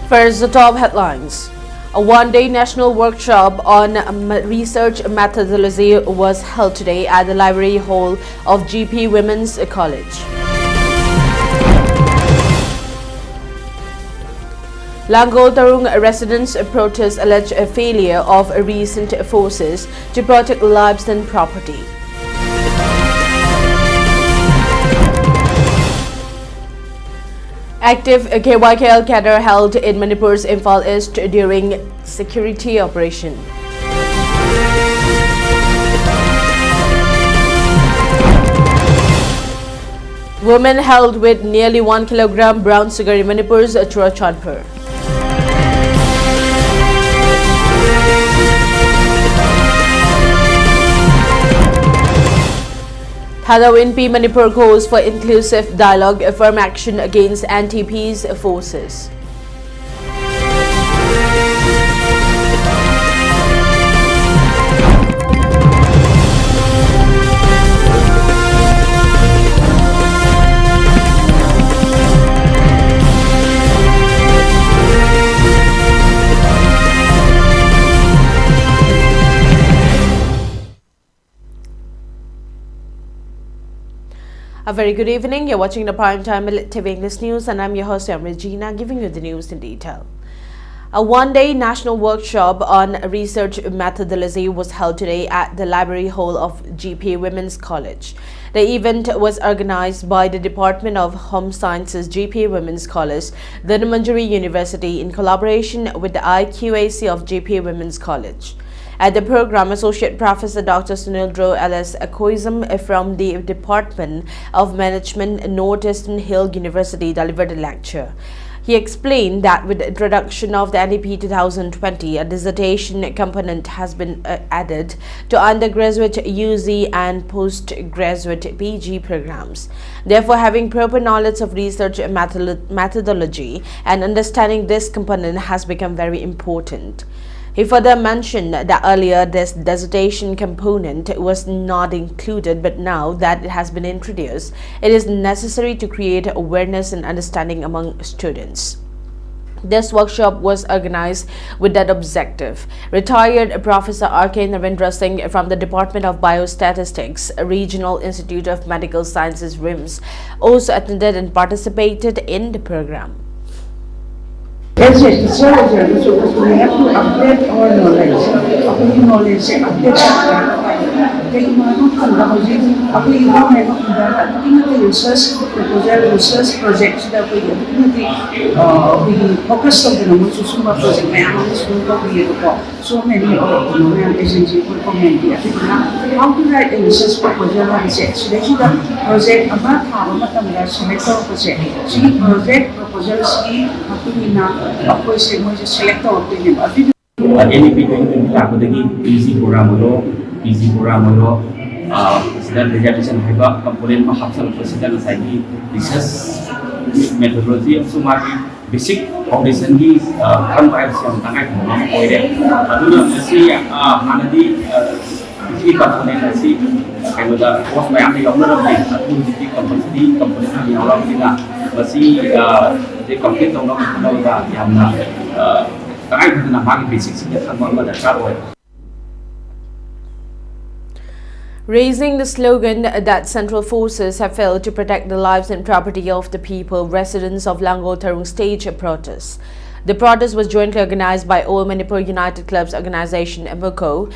First, the top headlines. A one-day national workshop on research methodology was held today at the Library Hall of GP Women's College. Langol Tarung residents protest alleged failure of recent forces to protect lives and property. Active KYKL cadre held in Manipur's Imphal East during security operation. Women held with nearly 1 kilogram brown sugar in Manipur's Churachandpur. P Manipur calls for inclusive dialogue, firm action against anti-peace forces. A very good evening. You're watching the primetime ELITETV English News, and I'm your host, Ragina, giving you the news in detail. A one-day national workshop on research methodology was held today at the Library Hall of GP Women's College. The event was organized by the Department of Home Sciences GP Women's College, the Manjari University, in collaboration with the IQAC of GP Women's College. At the program, Associate Professor Dr. Sunil Dro LS Akoism from the Department of Management, Northeastern Hill University, delivered a lecture. He explained that with the introduction of the NEP 2020, a dissertation component has been added to undergraduate UG and postgraduate PG programs. Therefore, having proper knowledge of research methodology and understanding this component has become very important. He further mentioned that earlier this dissertation component was not included, but now that it has been introduced, it is necessary to create awareness and understanding among students. This workshop was organized with that objective. Retired Professor R.K. Narendra Singh from the Department of Biostatistics, Regional Institute of Medical Sciences RIMS, also attended and participated in the program. As a teacher, we have to update our knowledge. Our knowledge is update. Research proposal, research projects that we focus on the project. So many of the agencies will comment here. How to write a research proposal and research. Selection project about how to select a project. See project proposals select opinion. NEP 2020 PG program dissertation component research methodology of basic foundation ki component Raising the slogan that central forces have failed to protect the lives and property of the people, residents of Langol Tarung staged a protest. The protest was jointly organized by All Manipur United Clubs Organization MUCO,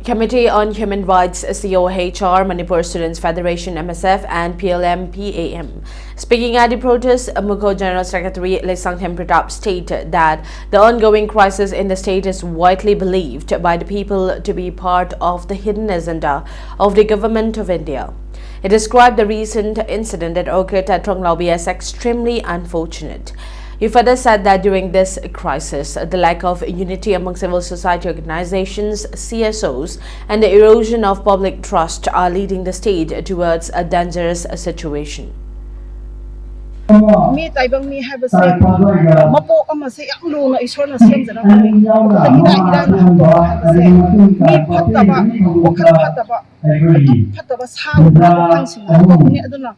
Committee on Human Rights COHR, Manipur Students Federation MSF, and PLM PAM. Speaking at the protest, MUCO General Secretary Lesangthem Pratap stated that the ongoing crisis in the state is widely believed by the people to be part of the hidden agenda of the Government of India. He described the recent incident that occurred at Tarung as extremely unfortunate. He further said that during this crisis, the lack of unity among civil society organizations, CSOs, and the erosion of public trust are leading the state towards a dangerous situation. Mi taibang mi have a say mapo ama say aklu na isor na siyam jana kami ida ida na say mi phattaba wakhal phattaba atu phattaba sang kan sing ni aduna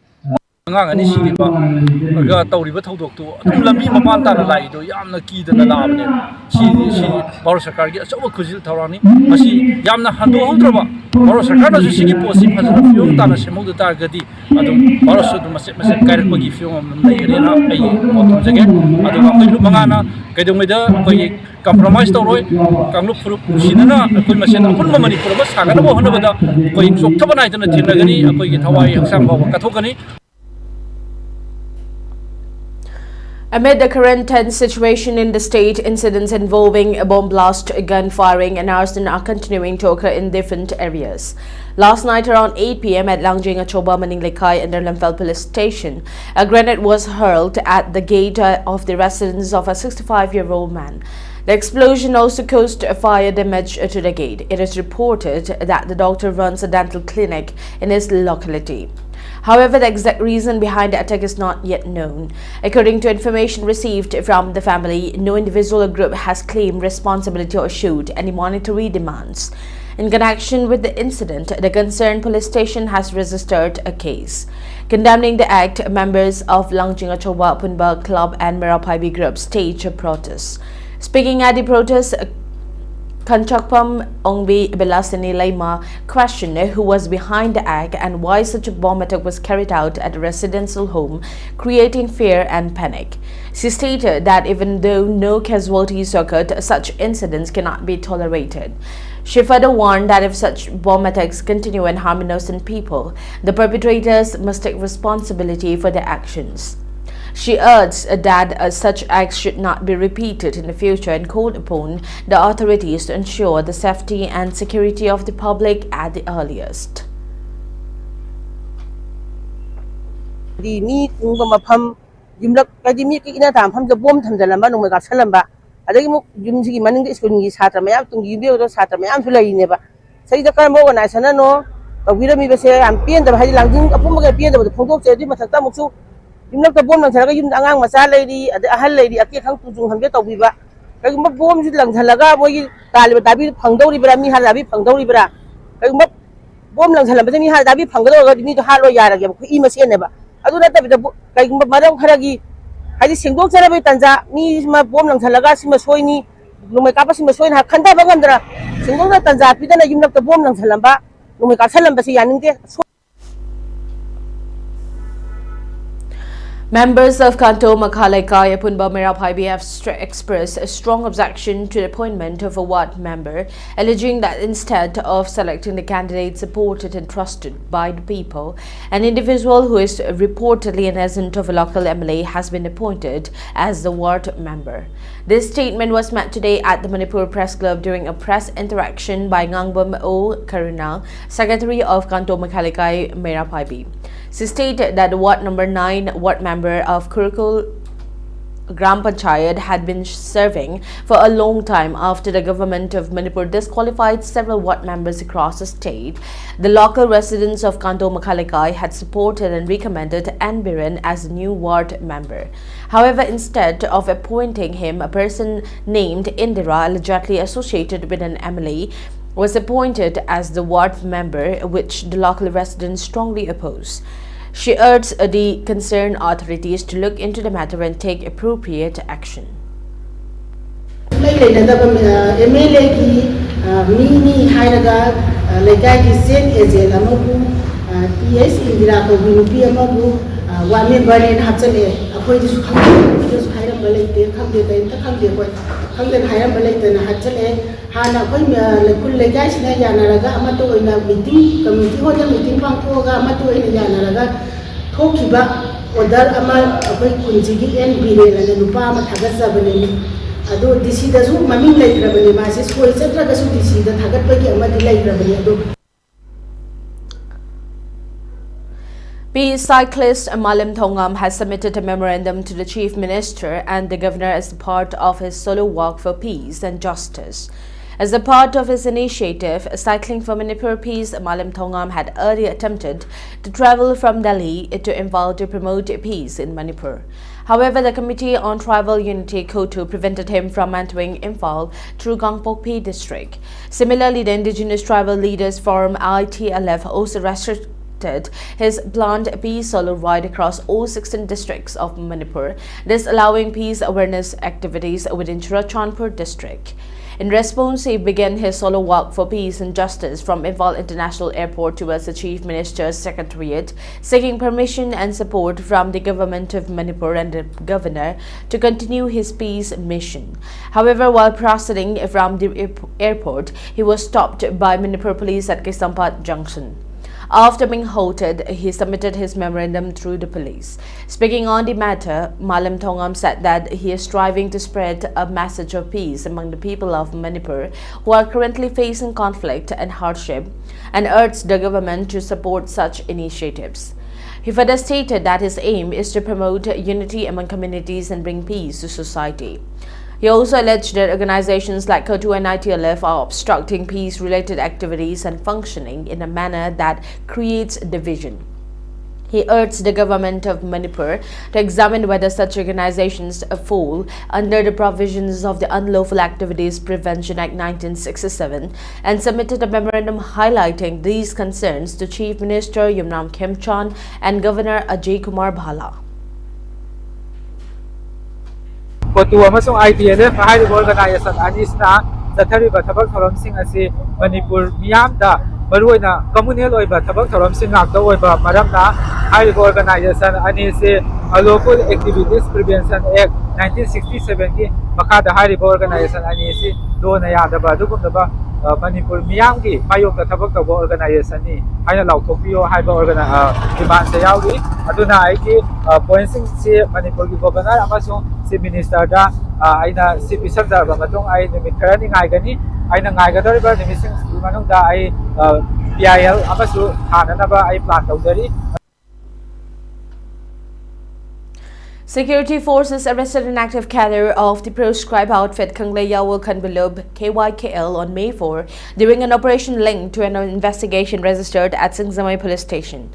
angang ani siriba ga tawriba thodoktu adum lambi mapan tana lai do yamna kidana labne si Bharat Sarkar gi achawa khujil thawrani masi yamna hando haudraba Bharat Sarkar na sigi posi phajana fiong tana semog da targadi adum Bharat Sarkar mase kairak pagi fiong am lairena ai motum jage adum amai lu mangana kaidongmeda koi compromise tawroi kanglu furup sinana koi masen apun Manipur ba sagana bo hanabada koi sokthaba naitana thinagani koi gi thawai haksam ba kathokani. Amid the current tense situation in the state, incidents involving a bomb blast, gun firing and arson are continuing to occur in different areas. Last night around 8 p.m. at Langol under Lamphel police station, a grenade was hurled at the gate of the residence of a 65-year-old man. The explosion also caused a fire damage to the gate. It is reported that the doctor runs a dental clinic in his locality. However, the exact reason behind the attack is not yet known. According to information received from the family, no individual or group has claimed responsibility or issued any monetary demands. In connection with the incident, the concerned police station has registered a case. Condemning the act, members of Langjinga Choba Punba Club and Merapaibi group staged a protest. Speaking at the protest, Kanchakpam Ongbi Belasini Laima questioned who was behind the act and why such a bomb attack was carried out at a residential home, creating fear and panic. She stated that even though no casualties occurred, such incidents cannot be tolerated. She further warned that if such bomb attacks continue and harm innocent people, the perpetrators must take responsibility for their actions. She urged that such acts should not be repeated in the future and called upon the authorities to ensure the safety and security of the public at the earliest. Yumnak the bomb lang talaga yung angang masala di ahal lady aki khang tujung hamje tawbiba kagumba bomb jid lang talaga boy talib dabi phangdaw ri bra mi hal dabi phangdaw ri bra kagumba bomb lang thala mi hal dabi phangdaw ga mi to halo yara ga khu i masen ne ba adu na tabi kagumba marang kharagi hadi singdok chara bai tanja mi ma bomb lang talaga sima soini lumai ka pa sima soin ha khanda ba gandra singdok na tanja pidana yumnak the bomb lang thalamba lumai ka thalamba si yaningte. Members of Kanto Makhalaikai Punba Merapaibi have expressed a strong objection to the appointment of a ward member, alleging that instead of selecting the candidate supported and trusted by the people, an individual who is reportedly an agent of a local MLA has been appointed as the ward member. This statement was made today at the Manipur Press Club during a press interaction by Ngangbam O. Karuna, Secretary of Kanto Makhalaikai Merapaibi. She stated that the Ward Number 9 ward member of Kurukul Gram Panchayat had been serving for a long time after the government of Manipur disqualified several ward members across the state. The local residents of Kanto Makhalaikai had supported and recommended N. Biren as a new ward member. However, instead of appointing him, a person named Indira, allegedly associated with an MLA, was appointed as the ward member, which the local residents strongly oppose. She urged the concerned authorities to look into the matter and take appropriate action. Peace cyclist Malim Thongam has submitted a memorandum to the Chief Minister and the Governor as part of his solo walk for peace and justice. As a part of his initiative, Cycling for Manipur Peace, Malim Thongam had earlier attempted to travel from Delhi to Imphal to promote peace in Manipur. However, the Committee on Tribal Unity Kotu prevented him from entering Imphal through Gangpokpi district. Similarly, the Indigenous Tribal Leaders Forum ITLF also restricted conducted his planned peace solo ride across all 16 districts of Manipur, thus allowing peace awareness activities within Churachandpur district. In response, he began his solo walk for peace and justice from Imphal International Airport towards the Chief Minister's Secretariat, seeking permission and support from the government of Manipur and the governor to continue his peace mission. However, while proceeding from the airport, he was stopped by Manipur police at Kisampat Junction. After being halted, he submitted his memorandum through the police. Speaking on the matter, Malam Thongam said that he is striving to spread a message of peace among the people of Manipur who are currently facing conflict and hardship, and urged the government to support such initiatives. He further stated that his aim is to promote unity among communities and bring peace to society. He also alleged that organizations like KOTU and ITLF are obstructing peace-related activities and functioning in a manner that creates division. He urged the government of Manipur to examine whether such organizations fall under the provisions of the Unlawful Activities Prevention Act 1967 and submitted a memorandum highlighting these concerns to Chief Minister Yumnam Khemchand and Governor Ajay Kumar Bhala. KOTU amasung ITLF haribo organization anisna zathariba thabak thoramsing asi Manipur miyamda maruoina communal oiba thabak thoramsing ngakda oiba maramna haribo organization anise Unlawful Activities Prevention Act 1967 ki makhada haribo organization anise dona yadaba dugumdaba Manipur miyamgi mayokda thabak tawba organization ni aina lauthopiyo haiba demand se yauri aduna aiki pointing si Manipur ki governor amasung si minister da aina si bisakda ba matung ai nimit kharani ngaigani aina ngaigadariba nimising manung da ai PIL amasu thananaba ai plan tawdari. Security forces arrested an active cadre of the proscribed outfit Kangleyawal Kanbilub KYKL on May 4 during an operation linked to an investigation registered at Singzamai police station.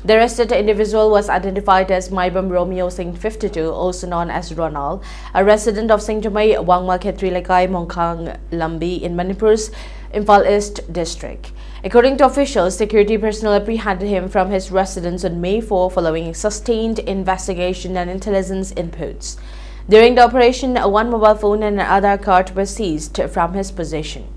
The arrested individual was identified as Maibam Romeo Singh 52, also known as Ronald, a resident of Singzamai, Wangma Khetri Lekai, Mongkang Lambi in Manipur's Imphal East district. According to officials, security personnel apprehended him from his residence on May 4 following sustained investigation and intelligence inputs. During the operation, one mobile phone and an Aadhaar card were seized from his possession.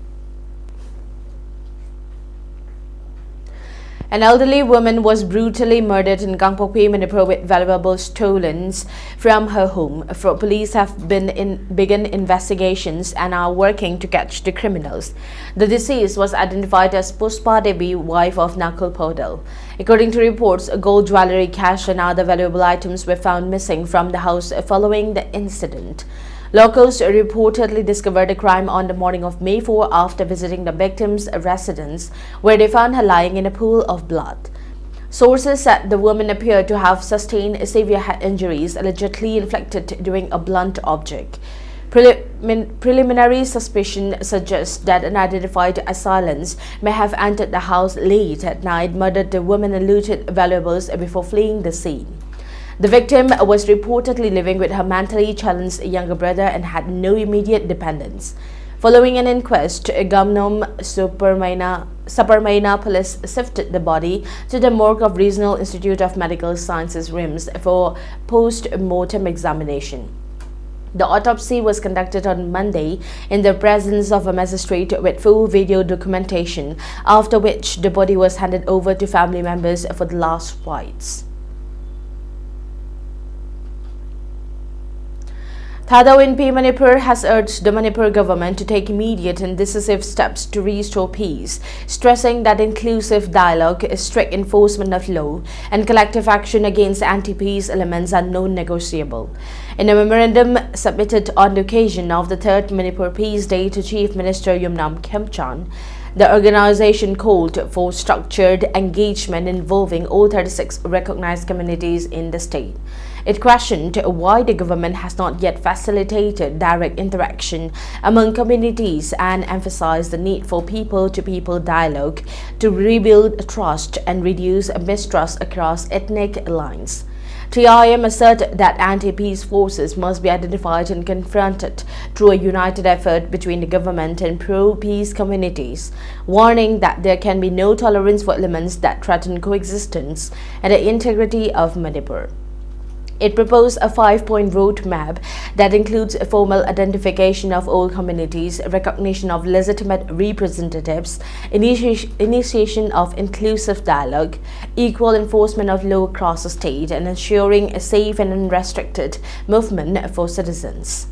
An elderly woman was brutally murdered in Gangpokpi, Manipur with valuables stolen from her home. Police have begun investigations and are working to catch the criminals. The deceased was identified as Puspa Devi, wife of Nakul Podal. According to reports, gold jewelry, cash and other valuable items were found missing from the house following the incident. Locals reportedly discovered the crime on the morning of May 4 after visiting the victim's residence, where they found her lying in a pool of blood. Sources said the woman appeared to have sustained severe head injuries allegedly inflicted during a blunt object. Preliminary suspicion suggests that unidentified assailants may have entered the house late at night, murdered the woman and looted valuables before fleeing the scene. The victim was reportedly living with her mentally challenged younger brother and had no immediate dependents. Following an inquest, Gamnom Saparmaina police shifted the body to the morgue of Regional Institute of Medical Sciences RIMS for post-mortem examination. The autopsy was conducted on Monday in the presence of a magistrate with full video documentation, after which the body was handed over to family members for the last rites. Thado in Manipur has urged the Manipur government to take immediate and decisive steps to restore peace, stressing that inclusive dialogue, strict enforcement of law, and collective action against anti-peace elements are non-negotiable. In a memorandum submitted on the occasion of the 3rd Manipur Peace Day to Chief Minister Yumnam Khemchand, the organization called for structured engagement involving all 36 recognized communities in the state. It questioned why the government has not yet facilitated direct interaction among communities and emphasized the need for people-to-people dialogue to rebuild trust and reduce mistrust across ethnic lines. TRM asserted that anti-peace forces must be identified and confronted through a united effort between the government and pro-peace communities, warning that there can be no tolerance for elements that threaten coexistence and the integrity of Manipur. It proposed a 5-point roadmap that includes a formal identification of all communities, recognition of legitimate representatives, initiation of inclusive dialogue, equal enforcement of law across the state, and ensuring a safe and unrestricted movement for citizens.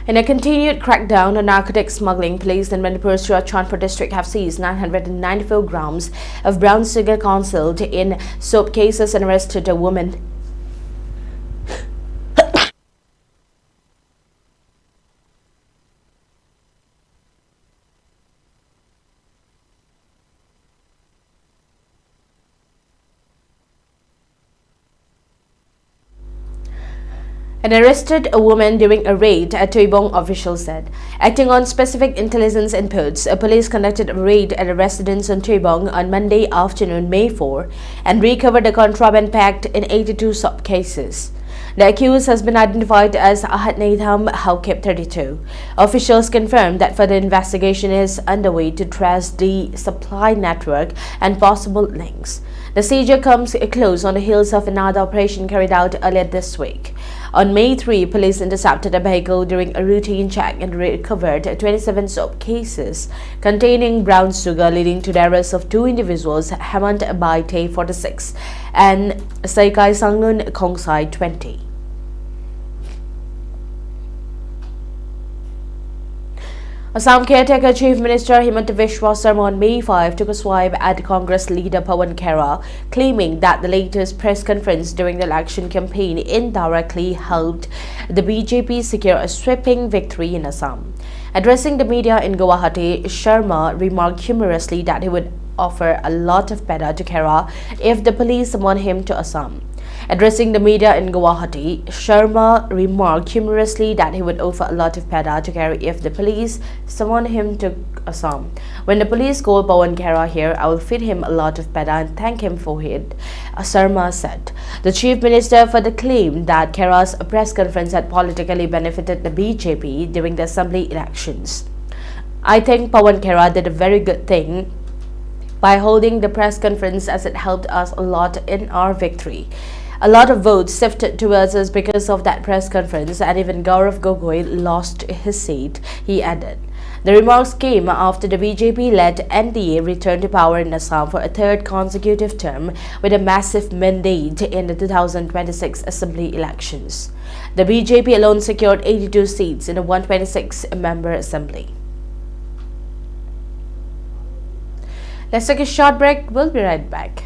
In a continued crackdown on narcotic smuggling, police in Manipur's Ragina district have seized 994 grams of brown sugar concealed in soap cases and arrested a woman. And arrested a woman during a raid, a Tuibong official said. Acting on specific intelligence inputs, police conducted a raid at a residence on Tuibong on Monday afternoon, May 4, and recovered a contraband packed in 82 soap cases. The accused has been identified as Ahatnatham Haukip 32. Officials confirmed that further investigation is underway to trace the supply network and possible links. The seizure comes close on the heels of another operation carried out earlier this week. On May 3, police intercepted a vehicle during a routine check and recovered 27 soap cases containing brown sugar, leading to the arrest of 2 individuals, Hemant Baite 46 and Saikai Sanglun Kongsai 20. Assam caretaker Chief Minister Himanta Biswa Sarma on May 5 took a swipe at Congress leader Pawan Khera, claiming that the latest press conference during the election campaign indirectly helped the BJP secure a sweeping victory in Assam. Addressing the media in Guwahati, Sharma remarked humorously that he would offer a lot of peda to Khera if the police summoned him to Assam. Addressing the media in Guwahati, Sharma remarked humorously that he would offer a lot of peda to Khera if the police summoned him to Assam. When the police call Pawan Khera here, I will feed him a lot of peda and thank him for it, Sharma said. The Chief Minister further claimed that Khera's press conference had politically benefited the BJP during the assembly elections. I think Pawan Khera did a very good thing by holding the press conference, as it helped us a lot in our victory. A lot of votes shifted towards us because of that press conference, and even Gaurav Gogoi lost his seat, he added. The remarks came after the BJP-led NDA returned to power in Assam for a 3rd consecutive term with a massive mandate in the 2026 assembly elections. The BJP alone secured 82 seats in a 126-member assembly. Let's take a short break. We'll be right back.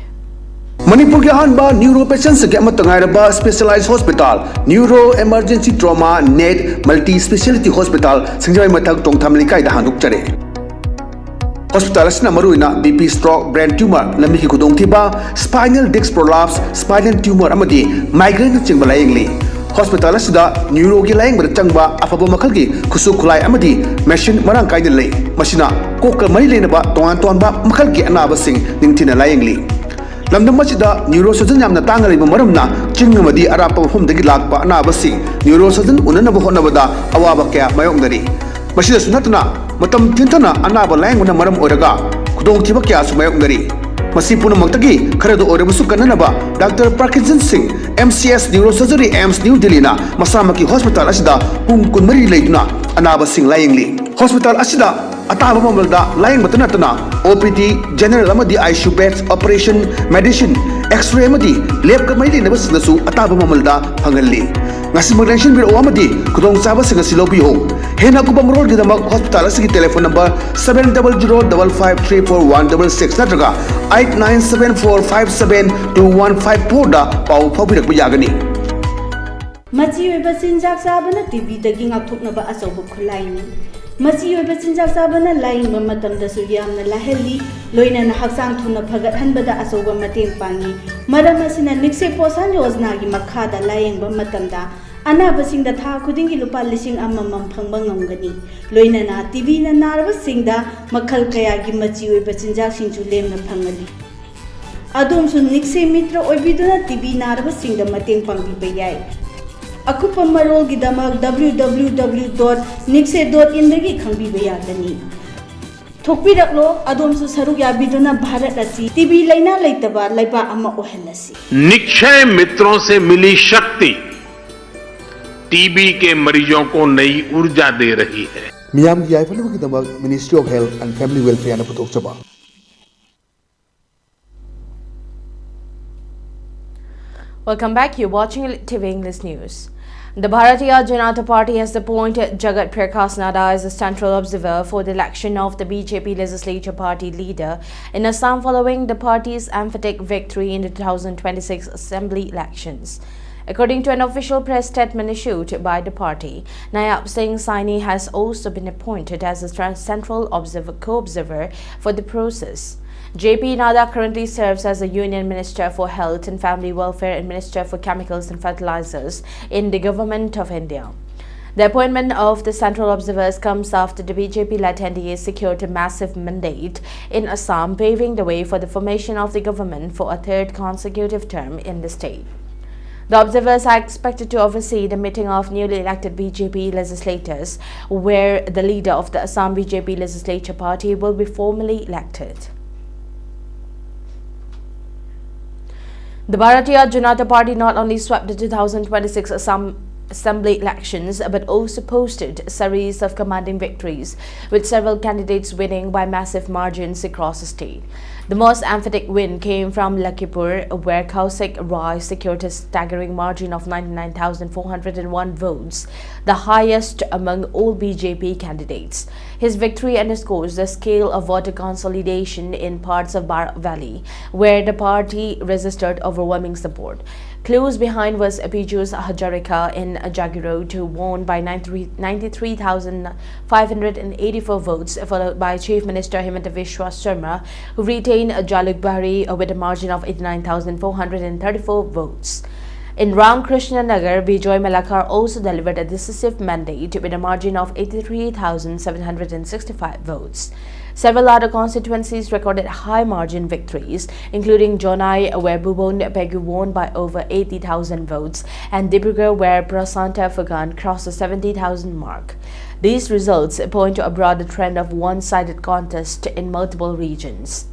Manipur के अनबा neuro patients के अमत तंगाइरबा specialised hospital neuro emergency trauma नेट multi specialty hospital सिंगजाई मथक टोंगथाम लिकाई दा हांदुकचरे हॉस्पिटल असना मरुइना बीपी स्ट्रोक ब्रेन ट्यूमर लम्बी की खुदोंथिबा spinal disc prolapse spinal tumour अमदी माइग्रेन चिंगबा लायंगली हॉस्पिटल असदा न्यूरो की लायंगबा चंगबा अफबा मखल की खुसु खुलाई अमदी मशीन मरांग काइद लई मसिना कोक मरी लेनबा तोंगान तोंबा मखल की अनाबा सिंग निंगथिना लायंगली लमदम मसिदा neuro surgeon यामना तांगलिबा मरमना चिंगमदी अरापा मफमदगी Lakpa अनाबसी neuro surgeon उननबा होनबदा अवाबा कया मायोंगदरी मसिदा सुनतना मतम थिंथना अनाबा लायंगना मरम ओरगा खुदोंथिबा कया सुमायोंगदरी मसी पुनमक्तगी खरदो ओरबसु कन्ननबा doctor Parkinson Singh MCS neuro surgery AIIMS New Delhi ना मसामकी हॉस्पिटल असिदा पुंग कुनमरी लेदुना अनाबा सिंह लायंगली हॉस्पिटल असिदा अताब ममलदा लायंग मतनतना OPD जनरल अमदी ICU beds operation medicine x ray अमदी लैब कमैली नबसनसु अताब ममलदा फंगल्ली ngasi maglensin biro amadi kudong chaba singa silobiho hena kubam rol gidamag hospital asigi telephone number 7005534166 natraga 8974572154 da pau phobirak yagani machi oiba sinjak sabana TV dagi ngakthoknaba asobu khulaini machi oiba sinjak sabana laing matamda su yamna laheli loina na haksang thuna phagat hanbada asoba mateng pangi maram asina nikse posan yojna gi makhada laing matamda अनाबसिंग था खुदिंगी लुपा लिसिंग अममम फंगबा ngamgani loinana TV na naraba singda makhal kaya gi machi oi bachinjak singchu lemna phangali ꯑꯗꯣꯝꯁꯨ ꯅꯤꯛꯁꯦ ꯃꯤꯇ꯭ꯔ ꯑꯣꯏꯕꯤꯗꯨꯅ TB ꯅꯥꯔꯕꯁꯤꯡꯗ ꯃꯇꯦꯡ ꯄꯥꯡꯕꯤꯕ ꯌꯥꯏ ꯑꯀꯨꯞꯄ ꯃꯔꯣꯜꯒꯤꯗꯃꯛ www.nixe.in ꯗꯒꯤ ꯈꯪꯕꯤꯕ ꯌꯥꯒꯅꯤ ꯊꯣꯛꯄꯤꯔꯛꯂꯣ ꯑꯗꯣꯝꯁꯨ ꯁꯔꯨꯛ ꯌꯥꯕꯤꯗꯨꯅ ꯚꯥꯔꯠ ꯑꯁꯤ ꯇꯤꯕꯤ ꯂꯩꯅꯥ ꯂꯩꯇꯕ ꯂꯩꯕꯥꯛ ꯑꯃ ꯑꯣꯏꯍꯜꯂꯁꯤ निक्षय मित्रों से मिली शक्ति टीबी के मरीजों को नई ऊर्जा दे रही है मियाम की याइफलबगीदमक Ministry of Health and Family Welfare ने पुथोकचबा Welcome back. You're watching ELITETV English News. The Bharatiya Janata Party has appointed Jagat Prakash Nada as the central observer for the election of the BJP legislature party leader in Assam following the party's emphatic victory in the 2026 assembly elections. According to an official press statement issued by the party, Nayab Singh Saini has also been appointed as a central co-observer for the process. JP Nada currently serves as a Union Minister for Health and Family Welfare and Minister for Chemicals and Fertilizers in the Government of India. The appointment of the central observers comes after the BJP-led NDA secured a massive mandate in Assam, paving the way for the formation of the government for a third consecutive term in the state. The observers are expected to oversee the meeting of newly elected BJP legislators, where the leader of the Assam BJP legislature party will be formally elected. The Bharatiya Janata Party not only swept the 2026 Assam Assembly elections but also posted a series of commanding victories, with several candidates winning by massive margins across the state. The most emphatic win came from Lakhimpur, where Kaushik Rai secured a staggering margin of 99,401 votes, the highest among all BJP candidates. His victory underscores the scale of voter consolidation in parts of Bar Valley, where the party registered overwhelming support. Close behind was Pijus Hajarika in Jagirod, who won by 93,584 votes, followed by Chief Minister Himanta Biswa Sharma, who retained Jalukbari with a margin of 89,434 votes. In Ramakrishna Nagar, Bijoy Malakar also delivered a decisive mandate with a margin of 83,765 votes. Several other constituencies recorded high-margin victories, including Jonai, where Bubon Pegu won by over 80,000 votes, and Dibrugarh, where Prasanta Fagan crossed the 70,000 mark. These results point to a broader trend of one-sided contest in multiple regions.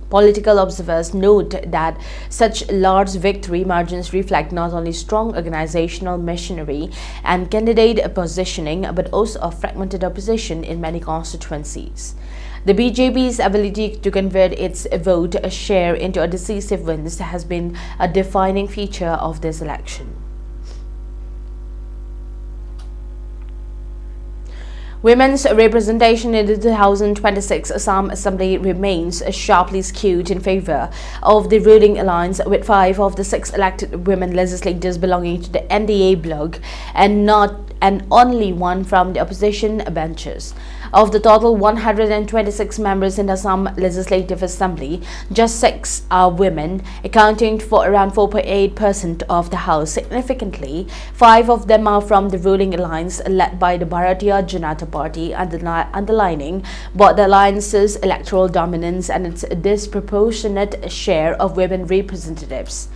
Political observers note that such large victory margins reflect not only strong organizational machinery and candidate positioning, but also a fragmented opposition in many constituencies. The BJP's ability to convert its vote share into a decisive win has been a defining feature of this election. Women's representation in the 2026 Assam Assembly remains sharply skewed in favor of the ruling alliance, with 5 of the 6 elected women legislators belonging to the NDA bloc and only 1 from the opposition benches. Of the total 126 members in the Assam Legislative Assembly, just 6 are women, accounting for around 4.8% of the House. Significantly, 5 of them are from the ruling alliance led by the Bharatiya Janata Party, underlining both the alliance's electoral dominance and its disproportionate share of women representatives.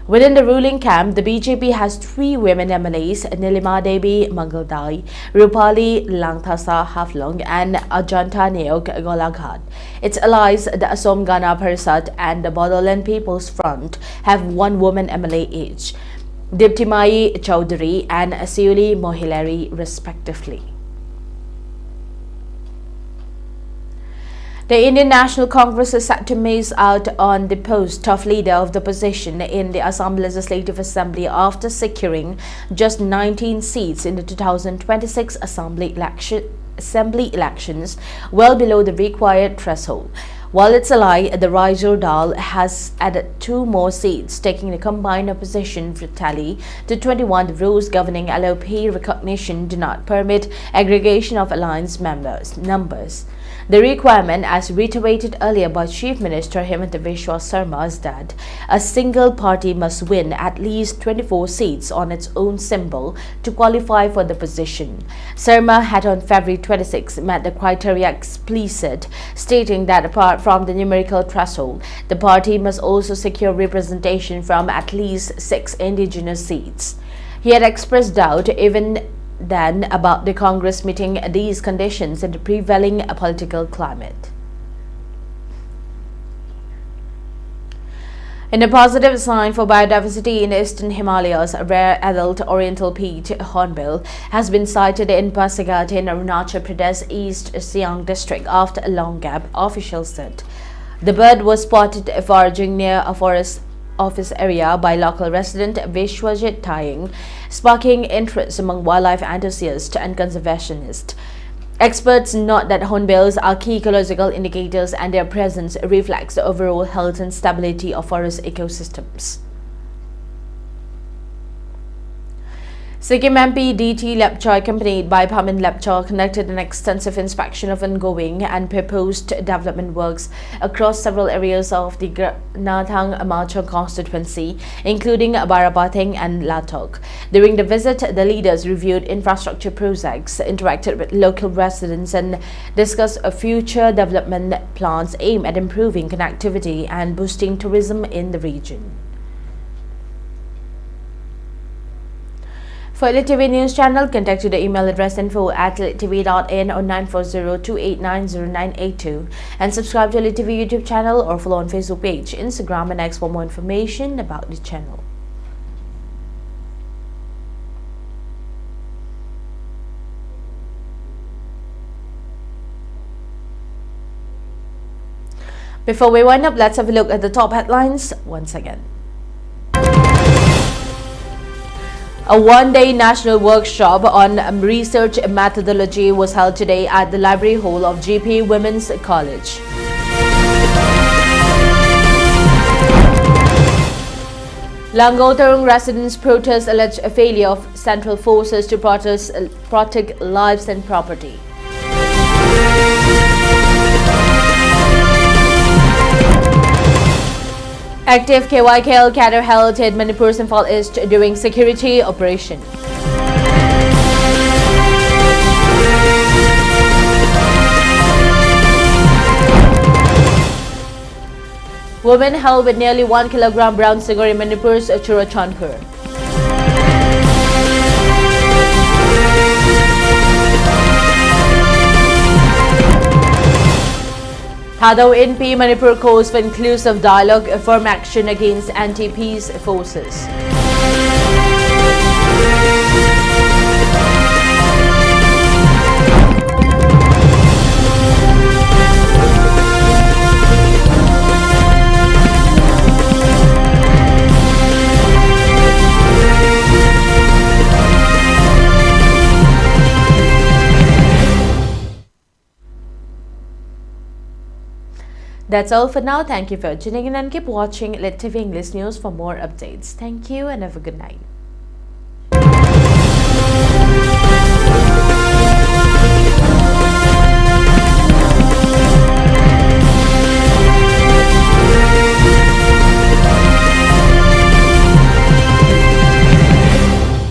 Within the ruling camp, the BJP has 3 women MLAs, Nilima Devi Mangaldai, Rupali Langthasa Haflong, and Ajanta Neok Golaghat. Its allies, the Assam Gana Parisat and the Bodoland People's Front, have 1 woman MLA each, Diptimai Chowdhury and Siuli Mohilari, respectively. The Indian National Congress is set to miss out on the post of leader of the opposition in the Assam Legislative Assembly after securing just 19 seats in the 2026 Assembly elections, well below the required threshold. While its ally, the Raizur Dal, has added 2 more seats, taking the combined opposition tally to 21. The rules governing LOP recognition do not permit aggregation of alliance numbers. The requirement, as reiterated earlier by Chief Minister Hemant Biswa Sarma, is that a single party must win at least 24 seats on its own symbol to qualify for the position. Sarma had on February 26 met the criteria explicit, stating that apart from the numerical threshold, the party must also secure representation from at least 6 indigenous seats. He had expressed doubt even then about the Congress meeting these conditions in the prevailing political climate. In a positive sign for biodiversity in the eastern Himalayas, a rare adult oriental peat hornbill has been sighted in Pasighat in Arunachal Pradesh East Siang district after a long gap, officials said. The bird was spotted foraging near a forest office area by local resident Vishwajit Tarung, sparking interest among wildlife enthusiasts and conservationists. Experts note that hornbills are key ecological indicators and their presence reflects the overall health and stability of forest ecosystems. Sikkim MP DT Lepcha, accompanied by Pamin Lepcha, conducted an extensive inspection of ongoing and proposed development works across several areas of the Nathang Amachar constituency, including Barabathing and Latok. During the visit, the leaders reviewed infrastructure projects, interacted with local residents, and discussed future development plans aimed at improving connectivity and boosting tourism in the region. For ELITETV News Channel, contact the email address info@elitetv.in or 94028909882 and subscribe to ELITETV YouTube channel or follow on Facebook page, Instagram and X for more information about the channel. Before we wind up, let's have a look at the top headlines once again. A one-day national workshop on research methodology was held today at the Library Hall of GP Women's College. Langol Tarung residents protest alleged failure of central forces to protect lives and property. Active KYKL cadre held in Manipur Imphal East during security operation. Woman held with nearly 1 kilogram brown sugar in Manipur's Churachandpur. Thado NP Manipur calls for inclusive dialogue, firm action against anti-peace forces. That's all for now. Thank you for tuning in and keep watching ELITETV English News for more updates. Thank you and have a good night.